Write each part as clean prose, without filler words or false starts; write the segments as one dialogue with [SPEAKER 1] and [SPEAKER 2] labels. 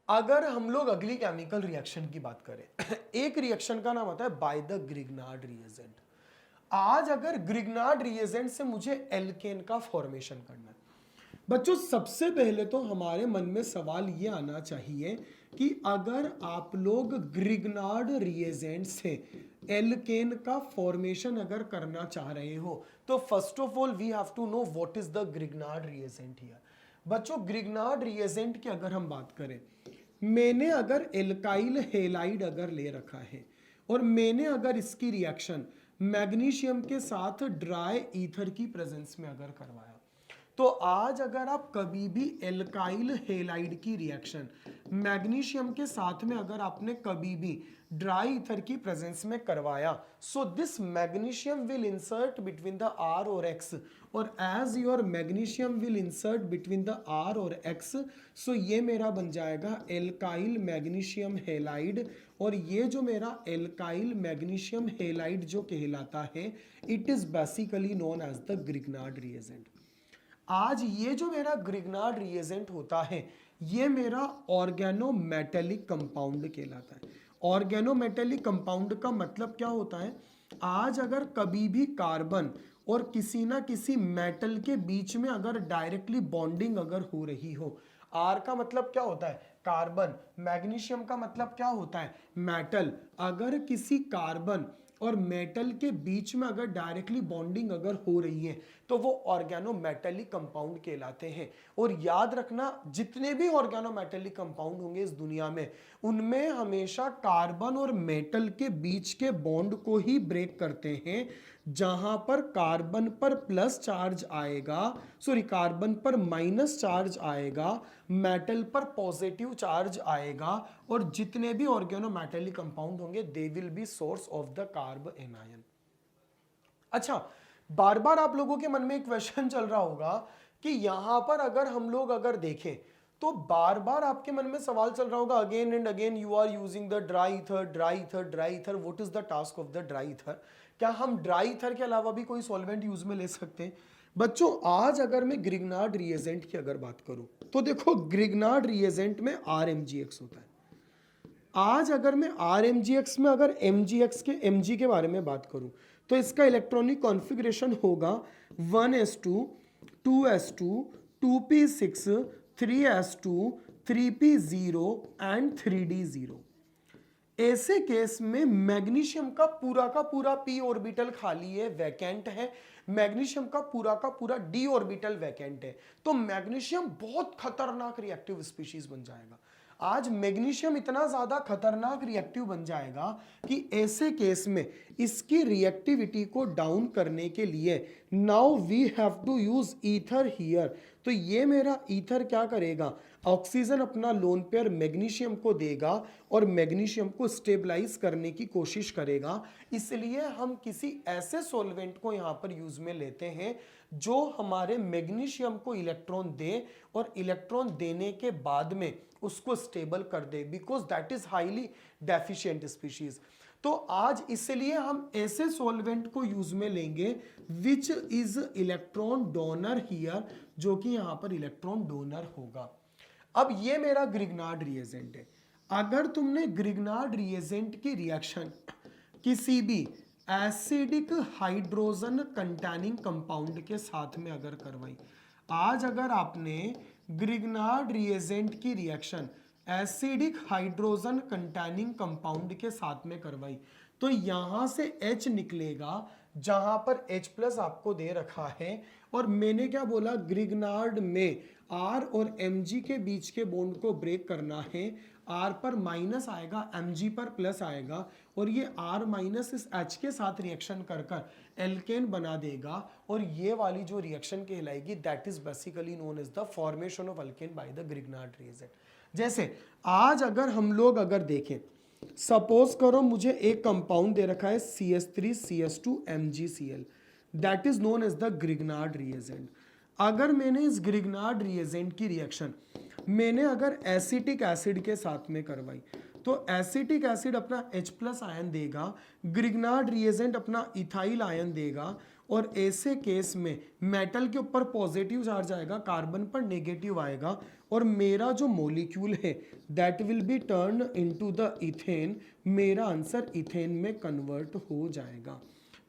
[SPEAKER 1] अगर हम लोग अगली केमिकल रिएक्शन की बात करें, एक रिएक्शन का नाम आता है बाय द ग्रिग्नार्ड रिएजेंट। आज अगर ग्रिग्नार्ड रिएजेंट से मुझे एल्केन का फॉर्मेशन करना है, बच्चों सबसे पहले तो हमारे मन में सवाल ये आना चाहिए कि अगर आप लोग ग्रिग्नार्ड रिएजेंट से एल्केन का फॉर्मेशन अगर करना चाह रहे हो तो first of all we have to know what is the Grignard reagent here. बच्चों ग्रिग्नार्ड रिएजेंट की अगर हम बात करें, मैंने अगर एल्काइल हेलाइड अगर ले रखा है और मैंने अगर इसकी रिएक्शन मैग्नीशियम के साथ ड्राई ईथर की प्रेजेंस में अगर करवाया, तो आज अगर आप कभी भी एल्काइल हेलाइड की रिएक्शन मैग्नीशियम के साथ में अगर आपने कभी भी ड्राई ईथर की प्रेजेंस में करवाया, so this magnesium will insert between the R और एक्स, और as your magnesium will insert between the R और एक्स, सो ये मेरा बन जाएगा एल्काइल मैग्नीशियम हेलाइड। और ये जो मेरा एल्काइल मैग्नीशियम हेलाइड जो कहलाता है, it is basically known as the Grignard reagent. आज ये जो मेरा ग्रिग्नार्ड रिएजेंट होता है, ये मेरा ऑर्गेनोमेटेलिक कंपाउंड कहलाता है। ऑर्गेनोमेटेलिक कंपाउंड का मतलब क्या होता है? आज अगर कभी भी कार्बन और किसी ना किसी मेटल के बीच में अगर डायरेक्टली बॉन्डिंग अगर हो रही हो, आर का मतलब क्या होता है? कार्बन। मैग्नीशियम का मतलब क्या होता है? मेटल। अगर किसी कार्बन और मेटल के बीच में अगर डायरेक्टली बॉन्डिंग अगर हो रही है तो वो ऑर्गेनोमेटेलिक कंपाउंड कहलाते हैं। और याद रखना, जितने भी ऑर्गेनोमेटेलिक कंपाउंड होंगे इस दुनिया में, उनमें हमेशा कार्बन और मेटल के बीच के बॉन्ड को ही ब्रेक करते हैं। जहां पर कार्बन पर प्लस चार्ज आएगा, सॉरी कार्बन पर माइनस चार्ज आएगा, मेटल पर पॉजिटिव चार्ज आएगा, और जितने भी ऑर्गेनोमेटेलिक कंपाउंड होंगे they will be source of the carb anion. अच्छा, बार बार आप लोगों के मन में एक क्वेश्चन चल रहा होगा कि यहां पर अगर हम लोग अगर देखें तो बार बार आपके मन में सवाल चल रहा होगा, again and again you are using the dry ether, dry ether, dry ether, what is the task of the dry ether? क्या हम ड्राई ईथर के अलावा भी कोई सॉल्वेंट यूज में ले सकते हैं? बच्चों आज अगर मैं ग्रिग्नार्ड रिएजेंट की अगर बात करूं तो देखो, ग्रिग्नार्ड रिएजेंट में RMgX होता है। आज अगर मैं RMgX में अगर MgX के Mg के बारे में बात करूं तो इसका इलेक्ट्रॉनिक कॉन्फ़िगरेशन होगा 1s2 2s2 2p6 3s2 3p0 and 3d0। ऐसे केस में मैग्नीशियम का पूरा p ऑर्बिटल खाली है, वैकेंट है। मैग्नीशियम का पूरा d ऑर्बिटल वैकेंट है। तो मैग्नीशियम बहुत खतरनाक रिएक्टिव स्पीशीज बन जाएगा। आज मैग्नीशियम इतना ज्यादा खतरनाक रिएक्टिव बन जाएगा कि ऐसे केस में इसकी रिएक्टिविटी को डाउन करने के लिए now we have to use ether here. तो ये मेरा ईथर क्या करेगा? ऑक्सीजन अपना लोन पेयर मैग्नीशियम को देगा और मैग्नीशियम को स्टेबलाइज करने की कोशिश करेगा। इसलिए हम किसी ऐसे सॉल्वेंट को यहां पर यूज में लेते हैं जो हमारे मैग्नीशियम को इलेक्ट्रॉन दे और इलेक्ट्रॉन देने के बाद में उसको स्टेबल कर दे, because that is highly deficient species. तो आज इसलिए हम ऐसे सॉल्वेंट को यूज में लेंगे which is electron donor here, जो कि यहां पर इलेक्ट्रॉन डोनर होगा। अब ये मेरा ग्रिग्नार्ड रिएजेंट है। अगर तुमने ग्रिग्नार्ड रिएजेंट की रिएक्शन किसी भी एसिडिक हाइड्रोजन कंटेनिंग कंपाउंड के साथ में अगर करवाई, आज अगर आपने ग्रिग्नार्ड रिएजेंट की reaction acidic hydrogen containing compound के साथ में करवाई, तो यहां से H निकलेगा जहां पर H प्लस आपको दे रखा है। और मैंने क्या बोला? ग्रिग्नार्ड में R और Mg के बीच के बॉन्ड को ब्रेक करना है। R पर माइनस आएगा, Mg पर प्लस आएगा, और ये R माइनस इस H के साथ रिएक्शन कर कर एल्केन बना देगा। और ये वाली जो रिएक्शन कहलाएगी that is basically known as the formation of alkane by the Grignard reagent. जैसे आज अगर हम लोग अगर देखें, सपोज करो मुझे एक कंपाउंड दे रखा है CH3CH2MgCl, that is known as the Grignard reagent. अगर मैंने इस ग्रिग्नार्ड रिएजेंट की रिएक्शन मैंने अगर एसिटिक एसिड के साथ में करवाई, तो एसिटिक एसिड अपना H प्लस आयन देगा, ग्रिग्नार्ड रिएजेंट अपना इथाइल आयन देगा, और ऐसे केस में मेटल के ऊपर पॉजिटिव चार्ज आएगा, कार्बन पर नेगेटिव आएगा, और मेरा जो मॉलिक्यूल है that will be turn into the ethane, मेरा आंसर इथेन में कन्वर्ट हो जाएगा।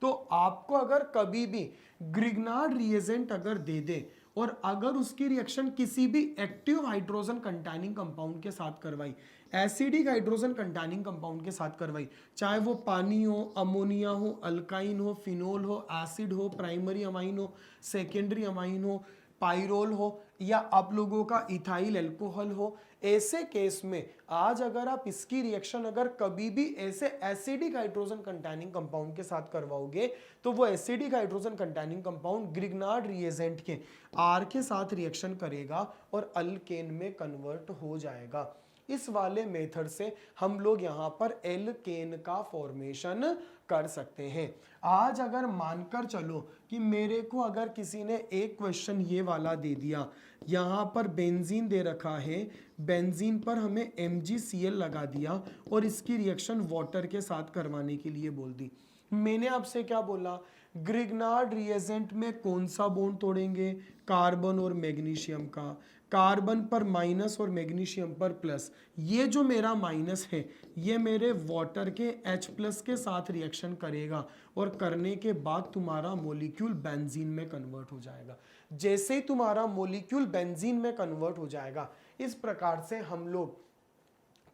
[SPEAKER 1] तो आपको अगर कभी भी ग्रिग्नार्ड रिएजेंट अगर दे दे और अगर उसकी रिएक्शन किसी भी एक्टिव हाइड्रोजन कंटेनिंग कंपाउंड के साथ करवाई, एसिडिक हाइड्रोजन कंटेनिंग कंपाउंड के साथ करवाई, चाहे वो पानी हो, अमोनिया हो, अल्काइन हो, फिनोल हो, एसिड हो, प्राइमरी अमाइन हो, सेकेंडरी अमाइन हो, पाइरोल हो, या आप लोगों का इथाइल अल्कोहल हो, ऐसे केस में आज अगर आप इसकी रिएक्शन अगर कभी भी ऐसे एसिडिक हाइड्रोजन कंटेनिंग कंपाउंड के साथ करवाओगे तो वो acidic hydrogen containing compound Grignard reagent के आर के साथ रिएक्शन करेगा और अल्केन में कन्वर्ट हो जाएगा। इस वाले मेथड से हम लोग यहाँ पर एल्केन का फॉर्मेशन कर सकते हैं। आज अगर मानकर चलो कि मेरे को अगर किसी ने एक क्वेश्चन ये वाला दे दिया, यहाँ पर बेंजीन दे रखा है, बेंजीन पर हमें MgCl लगा दिया और इसकी रिएक्शन वाटर के साथ करवाने के लिए बोल दी। मैंने आपसे क्या बोला, ग्रिग्नार्ड रिएजेंट में कौन सा बॉन्ड तोड़ेंगे, कार्बन और मैग्नीशियम का, कार्बन पर माइनस और मैग्नीशियम पर प्लस, ये जो मेरा माइनस है ये मेरे वाटर के H प्लस के साथ रिएक्शन करेगा और करने के बाद तुम्हारा मॉलिक्यूल बेंजीन में कन्वर्ट हो जाएगा। जैसे ही तुम्हारा मॉलिक्यूल बेंजीन में कन्वर्ट हो जाएगा, इस प्रकार से हम लोग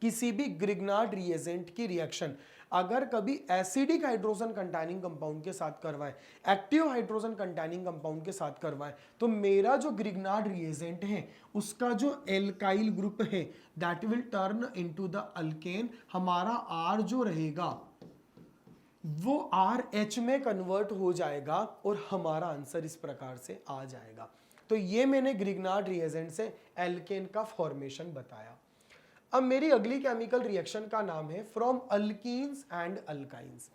[SPEAKER 1] किसी भी ग्रिग्नार्ड रिएजेंट की रिएक्शन अगर कभी एसिडिक हाइड्रोजन कंटेनिंग कंपाउंड के साथ करवाए, एक्टिव हाइड्रोजन कंटेनिंग कंपाउंड के साथ करवाए, तो मेरा जो ग्रिग्नार्ड रिएजेंट है उसका जो एल्काइल ग्रुप है that will turn into the alkane. हमारा R जो रहेगा वो RH में कन्वर्ट हो जाएगा और हमारा आंसर इस प्रकार से आ जाएगा। तो ये मैंने ग्रिग्नार्ड रिएजेंट से एल्केन का फॉर्मेशन बताया। अब मेरी अगली केमिकल रिएक्शन का नाम है फ्रॉम अल्कीन्स एंड अल्काइंस।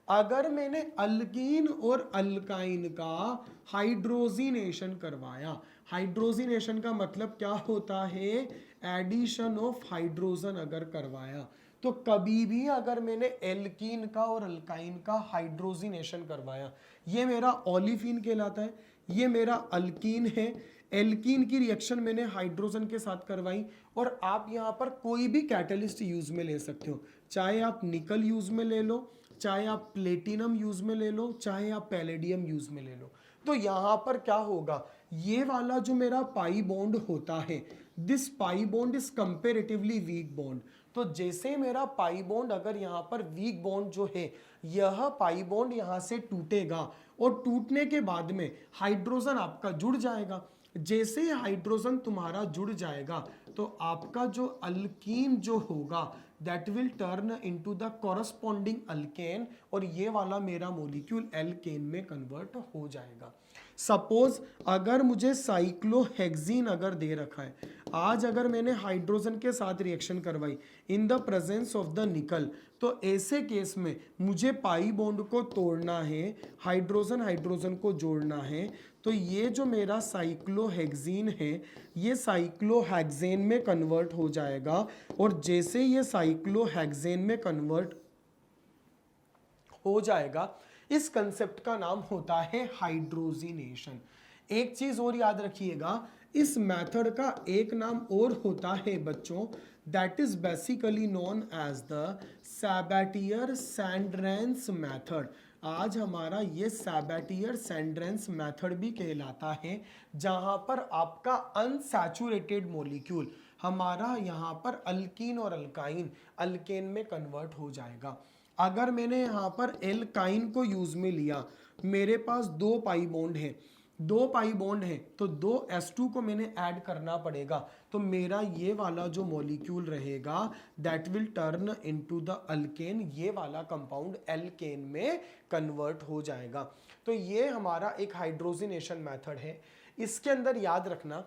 [SPEAKER 1] अगर मैंने अल्कीन और अल्काइन का हाइड्रोजिनेशन करवाया, हाइड्रोजिनेशन का मतलब क्या होता है, एडिशन ऑफ हाइड्रोजन अगर करवाया, तो कभी भी अगर मैंने एल्कीन का और अल्काइन का हाइड्रोजिनेशन करवाया, ये मेरा ओलिफिन कहलाता है, ये मेरा अल्कीन है। एल्कीन की रिएक्शन मैंने हाइड्रोजन के साथ करवाई और आप यहाँ पर कोई भी कैटलिस्ट यूज में ले सकते हो, चाहे आप निकल यूज में ले लो, चाहे आप प्लेटिनम यूज में ले लो, चाहे आप पैलेडियम यूज में ले लो। तो यहाँ पर क्या होगा, ये वाला जो मेरा पाई बॉन्ड होता है, this pi bond is comparatively weak bond. तो जैसे मेरा पाई बॉन्ड अगर यहाँ पर वीक बॉन्ड जो है, यह पाई बॉन्ड यहाँ से टूटेगा और टूटने के बाद में हाइड्रोजन आपका जुड़ जाएगा। जैसे ही हाइड्रोजन तुम्हारा जुड़ जाएगा तो आपका जो अल्कीन जो होगा that will turn into the corresponding alkane और ये वाला मेरा मॉलिक्यूल एल्केन में कन्वर्ट हो जाएगा। सपोज अगर मुझे साइक्लोहेक्सीन अगर दे रखा है, आज अगर मैंने हाइड्रोजन के साथ रिएक्शन करवाई in the presence of the निकल, तो ऐसे केस में मुझे पाई बॉन्ड को तोड़ना है, हाइड्रोजन हाइड्रोजन को जोड़ना है। तो ये जो मेरा साइक्लोहेक्सीन है ये साइक्लोहेक्सेन में कन्वर्ट हो जाएगा और जैसे ये साइक्लोहेक्सेन में कन्वर्ट हो जाएगा, इस कंसेप्ट का नाम होता है हाइड्रोजिनेशन। एक चीज और याद रखिएगा, इस मेथड का एक नाम और होता है बच्चों, that is basically known as the Sabatier Senderens method. आज हमारा ये सैबाटियर-सैंड्रेंस मेथड भी कहलाता है, जहां पर आपका अनसैचुरेटेड मॉलिक्यूल हमारा यहाँ पर अल्कीन और अल्काइन अल्केन में कन्वर्ट हो जाएगा। अगर मैंने यहाँ पर एल्काइन को यूज में लिया, मेरे पास दो पाई बॉन्ड है, दो पाई बॉन्ड है तो दो S2 को मैंने ऐड करना पड़ेगा, तो मेरा ये वाला जो मॉलिक्यूल रहेगा that will turn into the alkane, ये वाला कंपाउंड एल्केन में कन्वर्ट हो जाएगा। तो ये हमारा एक हाइड्रोजिनेशन मेथड है। इसके अंदर याद रखना,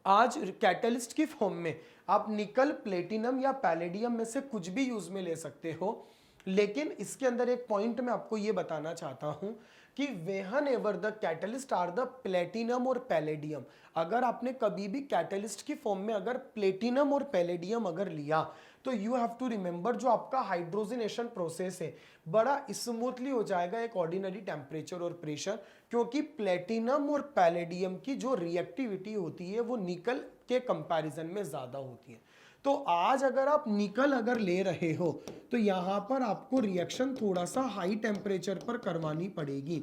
[SPEAKER 1] आज कैटलिस्ट की फॉर्म में आप निकल, प्लेटिनम या पैलेडियम में से कुछ भी यूज में ले सकते हो, लेकिन इसके अंदर एक पॉइंट मैं आपको ये बताना चाहता हूं कि whenever the catalyst are the platinum और पैलेडियम, अगर आपने कभी भी कैटलिस्ट की फॉर्म में अगर प्लेटिनम और पैलेडियम अगर लिया, तो तो यू हैव टू रिमेंबर जो आपका हाइड्रोजनेशन प्रोसेस है बड़ा स्मूथली हो जाएगा एक ऑर्डिनरी टेम्परेचर और प्रेशर, क्योंकि प्लेटिनम और पैलेडियम की जो रिएक्टिविटी होती है वो निकल के कंपैरिजन में ज्यादा होती है। तो आज अगर आप निकल अगर ले रहे हो तो यहाँ पर आपको रिएक्शन थोड़ा सा हाई टेम्परेचर पर करवानी पड़ेगी,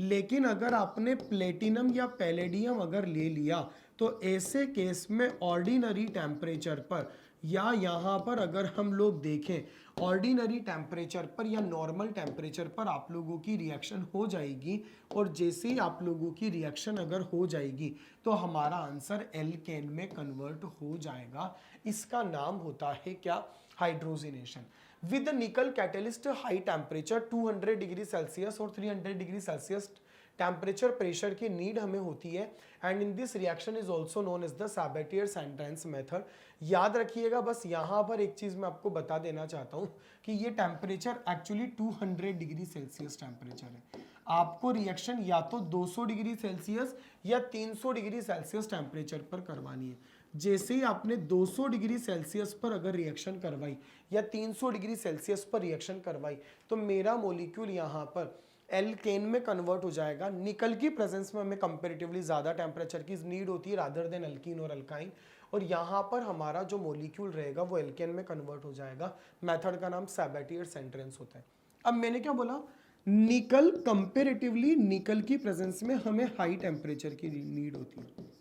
[SPEAKER 1] लेकिन अगर आपने प्लेटिनम या पैलेडियम अगर ले लिया तो ऐसे केस में ऑर्डिनरी टेम्परेचर पर या यहाँ पर अगर हम लोग देखें ऑर्डिनरी टेम्परेचर पर या नॉर्मल टेम्परेचर पर आप लोगों की रिएक्शन हो जाएगी, और जैसे ही आप लोगों की रिएक्शन अगर हो जाएगी तो हमारा आंसर एल्केन में कन्वर्ट हो जाएगा। इसका नाम होता है क्या? Hydrogenation. With nickel catalyst high temperature 200 degree Celsius और 300 डिग्री सेल्सियस टेम्परेचर प्रेशर की नीड हमें होती है, and in this reaction is also known as the Sabatier Senderens method. याद रखिएगा, बस यहाँ पर एक चीज मैं आपको बता देना चाहता हूँ कि ये temperature actually 200 degree Celsius temperature है। आपको रिएक्शन या तो 200 डिग्री सेल्सियस या 300 डिग्री सेल्सियस टेम्परेचर पर करवानी है। जैसे ही आपने 200 डिग्री सेल्सियस पर अगर रिएक्शन करवाई या 300 डिग्री सेल्सियस पर रिएक्शन करवाई तो मेरा मोलिक्यूल यहाँ पर एल्केन में कन्वर्ट हो जाएगा। निकल की प्रेजेंस में हमें कंपैरेटिवली ज्यादा टेम्परेचर की नीड होती है रादर देन अल्कीन और अल्काइन, और यहाँ पर हमारा जो मोलिक्यूल रहेगा वो एल्केन में कन्वर्ट हो जाएगा। मेथड का नाम साबेटियर-सैंड्रेंस होता है। अब मैंने क्या बोला? निकल कंपैरेटिवली निकल की प्रेजेंस में हमें हाई टेम्परेचर की नीड होती है।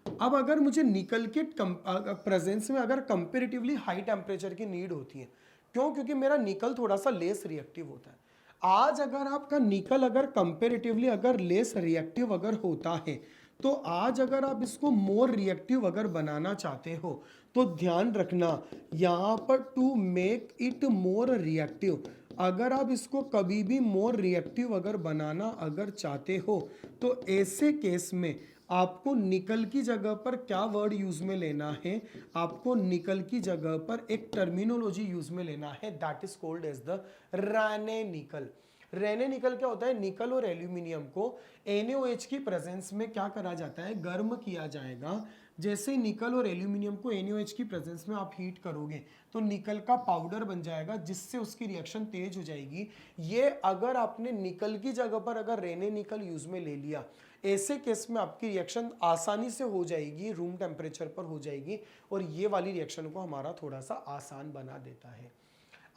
[SPEAKER 1] अब अगर मुझे निकल के प्रेजेंस में अगर कंपैरेटिवली हाई टेम्परेचर की नीड होती है, क्यों? क्योंकि मेरा निकल थोड़ा सा लेस रिएक्टिव होता है। आज अगर आपका निकल अगर कंपैरेटिवली अगर लेस रिएक्टिव अगर होता है तो आज अगर आप इसको मोर रिएक्टिव अगर बनाना चाहते हो तो ध्यान रखना यहाँ पर to make it more reactive, अगर आप इसको कभी भी मोर रिएक्टिव अगर बनाना अगर चाहते हो तो ऐसे केस में आपको निकल की जगह पर क्या वर्ड यूज में लेना है? आपको निकल की जगह पर एक टर्मिनोलॉजी यूज में लेना है, that is called as the Raney nickel. Raney nickel क्या होता है? निकल और एल्यूमिनियम को NaOH की प्रेजेंस में क्या करा जाता है? गर्म किया जाएगा। जैसे निकल और एल्यूमिनियम को NaOH की प्रेजेंस में आप हीट करोगे तो निकल का पाउडर बन जाएगा, जिससे उसकी रिएक्शन तेज हो जाएगी। ये अगर आपने निकल की जगह पर अगर रेने निकल यूज में ले लिया, ऐसे केस में आपकी रिएक्शन आसानी से हो जाएगी, रूम टेम्परेचर पर हो जाएगी, और ये वाली रिएक्शन को हमारा थोड़ा सा आसान बना देता है।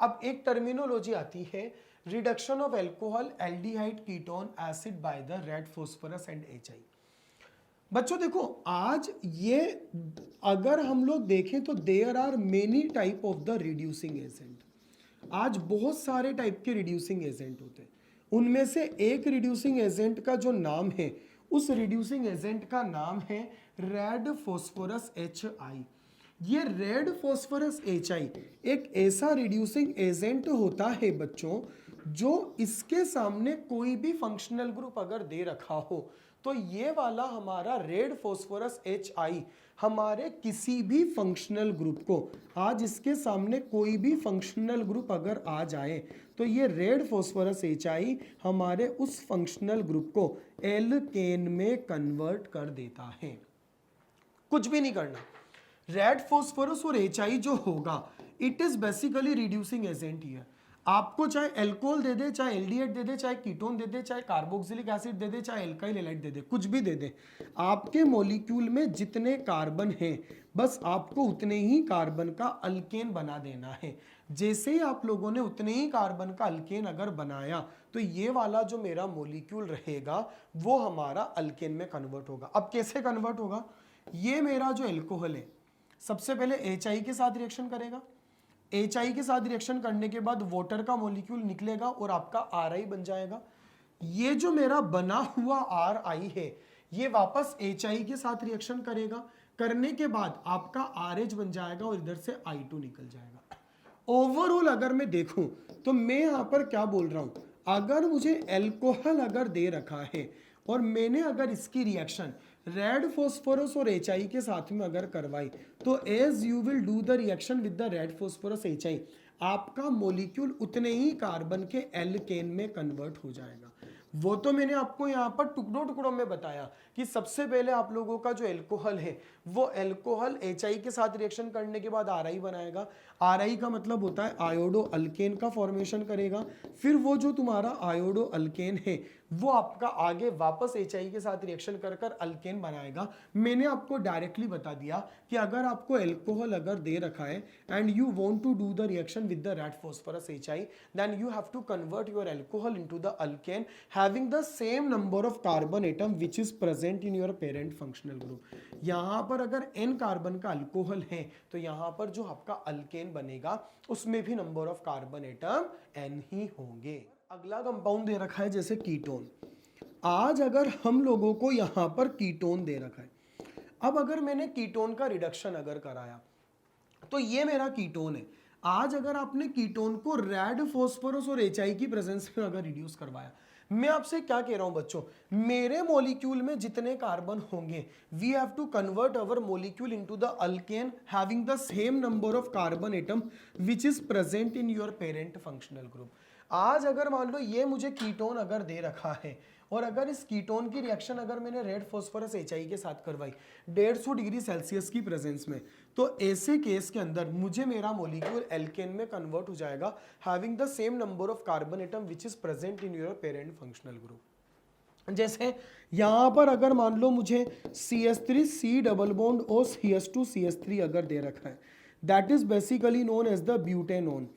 [SPEAKER 1] अब एक टर्मिनोलॉजी आती है reduction of alcohol aldehyde ketone acid by the red phosphorus and HI। बच्चों देखो, आज ये अगर हम लोग देखें तो there are many type of the reducing agent. आज बहुत सारे टाइप के रिड्यूसिंग एजेंट होते हैं। उनमें से एक रिड्यूसिंग एजेंट का जो नाम है, उस रिड्यूसिंग एजेंट का नाम है रेड फॉस्फोरस HI। ये रेड फॉस्फोरस HI एक ऐसा रिड्यूसिंग एजेंट होता है बच्चों, जो इसके सामने कोई भी फंक्शनल ग्रुप अगर दे रखा हो तो ये वाला हमारा रेड फॉस्फोरस HI हमारे किसी भी फंक्शनल ग्रुप को, आज इसके सामने कोई भी फंक्शनल ग्रुप अगर आ जाए तो ये रेड फॉस्फोरस HI हमारे उस फंक्शनल ग्रुप को एल्केन में कन्वर्ट कर देता है। कुछ भी नहीं करना। रेड फॉस्फोरस और HI जो होगा, it is basically reducing agent ही है। आपको चाहे एल्कोहल दे दे, चाहे एल्डिहाइड दे दे, चाहे कीटोन दे दे, चाहे कार्बोक्सिलिक एसिड दे दे, चाहे एल्काइल हैलाइड दे दे, कुछ भी दे दे, आपके मॉलिक्यूल में जितने कार्बन हैं बस आपको उतने ही कार्बन का अल्केन बना देना है। जैसे ही आप लोगों ने उतने ही कार्बन का अल्केन अगर बनाया तो ये वाला जो मेरा मॉलिक्यूल रहेगा वो हमारा अल्केन में कन्वर्ट होगा। अब कैसे कन्वर्ट होगा? ये मेरा जो एल्कोहल है सबसे पहले HI के साथ रिएक्शन करेगा। HI के साथ रिएक्शन करने के बाद वाटर का मॉलिक्यूल निकलेगा और आपका RI बन जाएगा। ये जो मेरा बना हुआ RI है ये वापस HI के साथ रिएक्शन करेगा, करने के बाद आपका RH बन जाएगा और इधर से I2 निकल जाएगा। ओवरऑल अगर मैं देखूं तो मैं यहां पर क्या बोल रहा हूं, अगर मुझे एल्कोहल अगर दे रखा है और मैंने अगर इसकी रिएक्शन रेड फॉस्फोरस और HI के साथ में अगर करवाई तो as you will do the reaction with the red phosphorus HI, आपका मॉलिक्यूल उतने ही कार्बन के एल्केन में कन्वर्ट हो जाएगा। वो तो मैंने आपको यहाँ पर टुकड़ों टुकड़ों में बताया कि सबसे पहले आप लोगों का जो एल्कोहल है वो एल्कोहल HI के साथ रिएक्शन करने के बाद RI बनाएगा। RI का मतलब होता है आयोडो अल्केन का फॉर्मेशन करेगा। फिर वो जो तुम्हारा आयोडो अल्केन है वो आपका आगे वापस HI के साथ रिएक्शन कर कर अल्केन बनाएगा। मैंने आपको डायरेक्टली बता दिया कि अगर आपको एल्कोहल अगर दे रखा है and you want to do the reaction with the red phosphorus HI, then you have to convert your alcohol into the alkane having the same number of carbon atom which is present in your parent functional group. यहां पर अगर n carbon का alcohol है तो यहां पर जो आपका अल्केन बनेगा उसमें भी number of carbon atom n ही होंगे। अगला कंपाउंड दे रखा है जैसे कीटोन। आज अगर हम लोगों को यहां पर कीटोन दे रखा है, अब अगर मैंने कीटोन का रिडक्शन अगर कराया तो ये मेरा कीटोन है। आज अगर आपने कीटोन को रेड फास्फोरस और HI की प्रेजेंस में अगर रिड्यूस करवाया, मैं आपसे क्या कह रहा हूं बच्चों, मेरे मॉलिक्यूल में जितने कार्बन होंगे we have to convert our molecule into the alkane having the same number of carbon atom which is present in your parent functional group. आज अगर मान लो ये मुझे कीटोन अगर दे रखा है और अगर इस कीटोन की रिएक्शन अगर मैंने रेड फास्फोरस HI के साथ करवाई 150 डिग्री सेल्सियस की प्रेजेंस में, तो ऐसे केस के अंदर मुझे मेरा मॉलिक्यूल एल्केन में कन्वर्ट हो जाएगा having the same number of carbon atom which is present in your parent functional group. जैसे यहां पर अगर मान लो मुझे CH3 C डबल बॉन्ड और CH2 CH3 अगर दे रखा है, that is basically known as the butanone.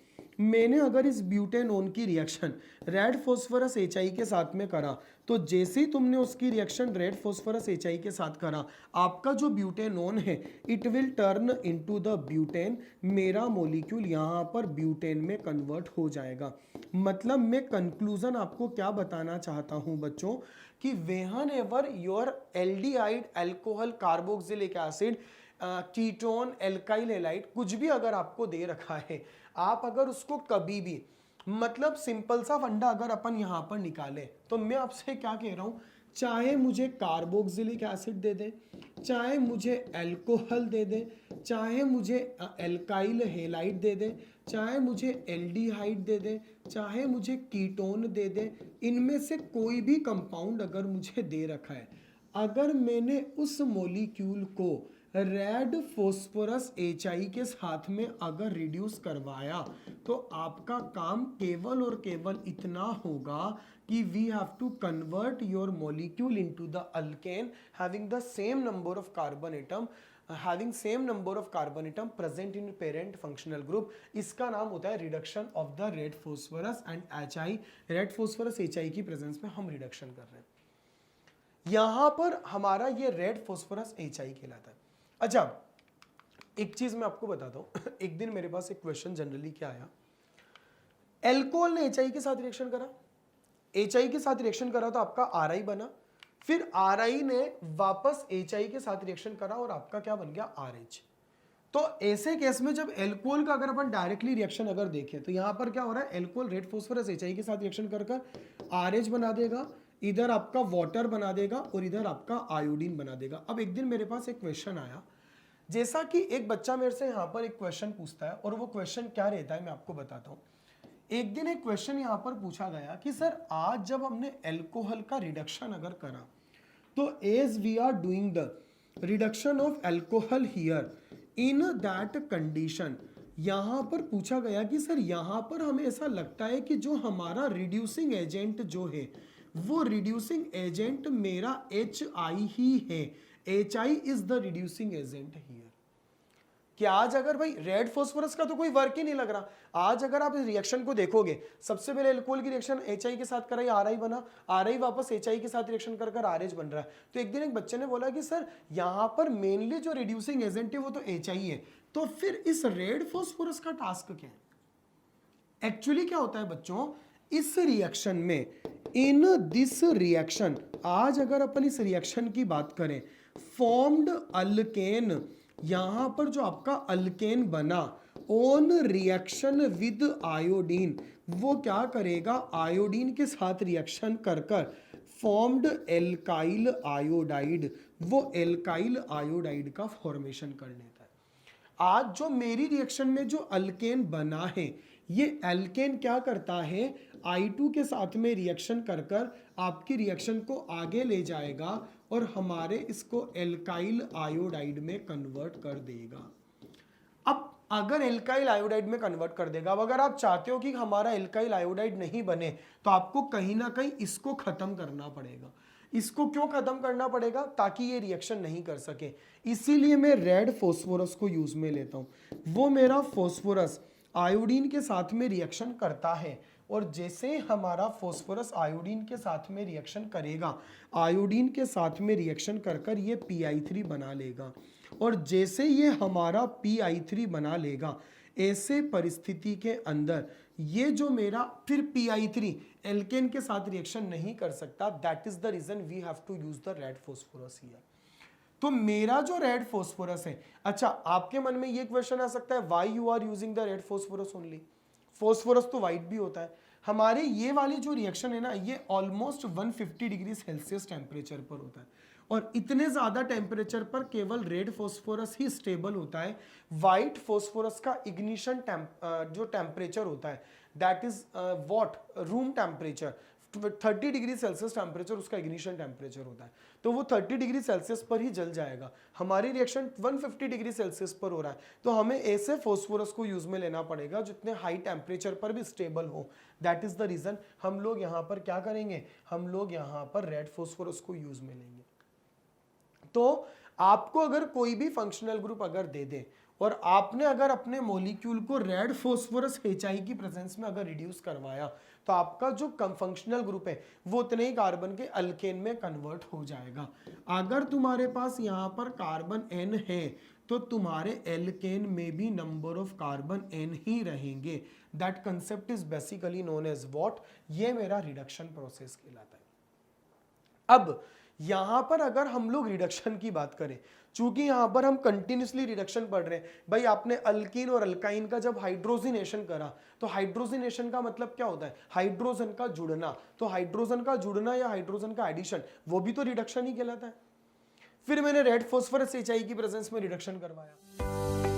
[SPEAKER 1] मैंने अगर इस ब्यूटेनोन की रिएक्शन रेड फास्फोरस HI के साथ में करा, तो जैसे ही तुमने उसकी रिएक्शन रेड फास्फोरस HI के साथ करा, आपका जो ब्यूटेनोन है it will turn into the butane. मेरा मॉलिक्यूल यहाँ पर ब्यूटेन में कन्वर्ट हो जाएगा। मतलब मैं कंक्लूजन आपको क्या बताना चाहता हूँ बच्चों कि when ever your aldehyde alcohol carboxylic acid ketone alkyl halide कुछ भी अगर आपको दे रखा है, आप अगर उसको कभी भी मतलब सिंपल सा फंडा अगर अपन यहां पर निकाले, तो मैं आपसे क्या कह रहा हूं, चाहे मुझे कार्बोक्सिलिक एसिड दे दे, चाहे मुझे एल्कोहल दे दे, चाहे मुझे एल्काइल हैलाइड दे दे, चाहे मुझे एल्डिहाइड दे दे, चाहे मुझे कीटोन दे दे, इनमें से कोई भी कंपाउंड अगर मुझे दे रखा है, अगर मैंने उस मॉलिक्यूल को रेड फास्फोरस HI के साथ में अगर रिड्यूस करवाया, तो आपका काम केवल और केवल इतना होगा कि we have to convert your molecule into the alkane having the same number of carbon atom present in parent functional group. इसका नाम होता है reduction of the red phosphorus and HI। Red phosphorus HI की presence में हम reduction कर रहे हैं। यहां पर हमारा ये रेड फास्फोरस HI कहलाता है। अच्छा, एक चीज मैं आपको बताता हूं, एक दिन मेरे पास एक क्वेश्चन जनरली क्या आया, एल्कोहल ने HI के साथ रिएक्शन करा, HI के साथ रिएक्शन करा तो आपका RI बना, फिर RI ने वापस HI के साथ रिएक्शन करा और आपका क्या बन गया, RH। तो ऐसे केस में जब एल्कोहल का अगर अपन डायरेक्टली रिएक्शन अगर देखें, तो यहां पर क्या हो रहा है, एल्कोहल रेड फास्फोरस HI के साथ रिएक्शन कर RH बना देगा, इधर आपका वाटर बना देगा और इधर आपका आयोडीन बना देगा। अब एक दिन मेरे पास एक क्वेश्चन आया, जैसा कि एक बच्चा मेरे से यहाँ पर एक क्वेश्चन पूछता है, और वो क्वेश्चन क्या रहता है मैं आपको बताता हूँ। एक दिन एक क्वेश्चन यहाँ पर पूछा गया कि सर आज जब हमने एल्कोहल का रिडक्शन अगर करा, तो as we are doing the reduction of alcohol here in that condition, यहाँ पर पूछा गया कि सर यहाँ पर हमें ऐसा लगता है कि जो हमारा रिड्यूसिंग एजेंट जो है वो रिड्यूसिंग एजेंट मेरा HI ही है, HI is the reducing agent here. कि आज अगर भाई रेड फास्फोरस का तो कोई वर्क ही नहीं लग रहा, आज अगर आप इस रिएक्शन को देखोगे, सबसे पहले एल्कोहल की रिएक्शन HI के साथ कराई, RI बना, RI वापस HI के साथ रिएक्शन कर RH बन रहा है। तो एक दिन एक बच्चे ने बोला कि सर यहाँ पर मेनली जो रिड्यूसिंग एजेंट है वो तो HI है, तो फिर इस रेड फास्फोरस का टास्क क्या है। एक्चुअली क्या होता है बच्चों, इस रिएक्शन में, इन दिस रिएक्शन, आज अगर अपन इस रिएक्शन की बात करें, फॉर्म्ड अल्केन, यहां पर जो आपका अल्केन बना ऑन रिएक्शन विद आयोडीन, वो क्या करेगा, आयोडीन के साथ रिएक्शन कर कर फॉर्म्ड एल्काइल आयोडाइड, वो एल्काइल आयोडाइड का फॉर्मेशन कर लेता है। आज जो मेरी रिएक्शन में जो अल्केन बना है, ये एल्केन क्या करता है, I2 के साथ में रिएक्शन कर कर आपकी रिएक्शन को आगे ले जाएगा और हमारे इसको एल्काइल आयोडाइड में कन्वर्ट कर देगा। अब अगर एल्काइल आयोडाइड में कन्वर्ट कर देगा, अब अगर आप चाहते हो कि हमारा एल्काइल आयोडाइड नहीं बने तो आपको कहीं ना कहीं इसको खत्म करना पड़ेगा। इसको क्यों खत्म करना पड़ेगा? ताकि ये रिएक्शन नहीं कर सके। इसीलिए मैं रेड फॉस्फोरस को यूज में लेता हूं। वो मेरा फॉस्फोरस आयोडीन के साथ में रिएक्शन करता है और जैसे हमारा फॉस्फोरस आयोडीन के साथ में रिएक्शन करेगा, आयोडीन के साथ में रिएक्शन कर कर ये PI3 बना लेगा और जैसे ये हमारा PI3 बना लेगा, ऐसे परिस्थिति के अंदर ये जो मेरा फिर PI3 एल्केन के साथ रिएक्शन नहीं कर सकता। That is the reason we have to use the red phosphorus here. तो मेरा जो रेड फॉस्फोरस है, अच्छा आपके मन में ये क्वेश्चन आ सकता है why you are using the red phosphorus only? Phosphorus तो व्हाइट भी होता है। हमारे ये वाली जो रिएक्शन है ना, ये ऑलमोस्ट 150 डिग्री सेल्सियस टेम्परेचर पर होता है और इतने ज्यादा टेम्परेचर पर केवल रेड फॉस्फोरस ही स्टेबल होता है। व्हाइट फॉस्फोरस का इग्निशन जो टेम्परेचर होता है that is what, room temperature, 30 degree Celsius temperature उसका इग्निशन टेम्परेचर होता है। तो वो 30 डिग्री सेल्सियस पर ही जल जाएगा। हमारी रिएक्शन 150 डिग्री सेल्सियस पर हो रहा है, तो हमें ऐसे फॉस्फोरस को यूज में लेना पड़ेगा जितने हाई टेम्परेचर पर भी स्टेबल हो। दैट इज द रीजन हम लोग यहाँ पर क्या करेंगे, हम लोग यहाँ पर रेड फॉस्फोरस को यूज में लेंगे। तो आपको अगर कोई भी फंक्शनल ग्रुप अगर दे दे और आपने अगर अपने मॉलिक्यूल को रेड फॉस्फोरस HI की प्रेजेंस में अगर रिड्यूस करवाया, तो आपका जो फंक्शनल ग्रुप है वो उतने ही कार्बन के अल्केन में कन्वर्ट हो जाएगा। अगर तुम्हारे पास यहाँ पर कार्बन N है तो तुम्हारे एल्केन में भी नंबर ऑफ कार्बन N ही रहेंगे। That concept is basically known as what, ये मेरा रिडक्शन प्रोसेस कहलाता है। अब यहां पर अगर हम लोग रिडक्शन की बात करें, चूंकि यहां पर हम कंटिन्यूसली रिडक्शन पढ़ रहे हैं, भाई आपने अल्कीन और अल्काइन का जब हाइड्रोजिनेशन करा तो हाइड्रोजिनेशन का मतलब क्या होता है, हाइड्रोजन का जुड़ना। तो हाइड्रोजन का जुड़ना या हाइड्रोजन का एडिशन वो भी तो रिडक्शन ही कहलाता है। फिर मैंने रेड फॉस्फोरस HI की प्रेजेंस में रिडक्शन करवाया।